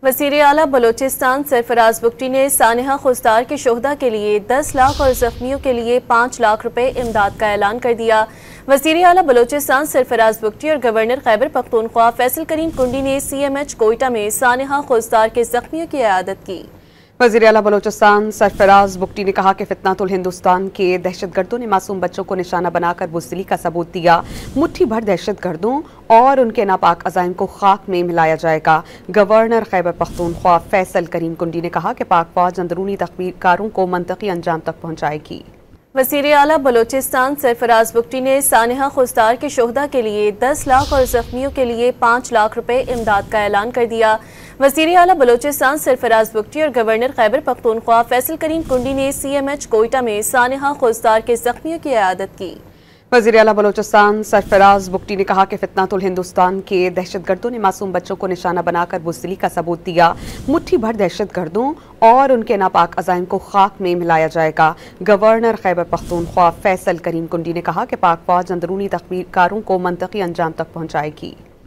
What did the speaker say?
وزیر اعلیٰ بلوچستان سرفراز بگٹی نے سانحہ خضدار کے شہداء کے لیے 10 لاکھ اور زخمیوں کے لیے 5 لاکھ روپے امداد کا اعلان کر دیا۔ وزیر اعلیٰ بلوچستان سرفراز بگٹی اور گورنر خیبر پختونخوا فیصل کریم کنڈی نے CMH کوئٹہ میں سانحہ خضدار کے زخمیوں کی عیادت کی۔ وزیر اعلیٰ بلوچستان سرفراز بگٹی نے کہا کہ فتنۃ الہندوستان کے دہشت گردوں نے معصوم بچوں کو نشانہ بنا کر بزدلی کا ثبوت دیا۔ مٹھی بھر دہشت گردوں اور ان کے ناپاک عزائم کو خاک میں ملایا جائے گا۔ گورنر خیبر پختونخوا فیصل کریم کنڈی نے کہا کہ پاک فوج اندرونی تخریبکاروں کو منطقی انجام تک پہنچائے گی۔ وزیر اعلیٰ بلوچستان سرفراز بگٹی نے سانحہ خضدار کے شہداء کے لیے 10 لاکھ اور زخمیوں کے لیے 5 لاکھ روپے امداد کا اعلان کر دیا۔ وزیر اعلیٰ بلوچستان سرفراز بگٹی اور گورنر خیبر پختونخوا فیصل کریم کنڈی نے CMH کوئٹہ میں سانحہ خضدار کے زخمیوں کی عیادت کی۔ وزیر اعلیٰ بلوچستان سرفراز بگٹی نے کہا کہ فتنۃ الہندوستان کے دہشت گردوں نے معصوم بچوں کو نشانہ بنا کر بزدلی کا ثبوت دیا۔ مٹھی بھر دہشت گردوں اور ان کے ناپاک عزائم کو خاک میں ملایا جائے گا۔ گورنر خیبر پختونخوا فیصل کریم کنڈی نے کہا کہ پاک فوج اندرونی تخریبکاروں کو منطقی انجام تک پہنچائے گی۔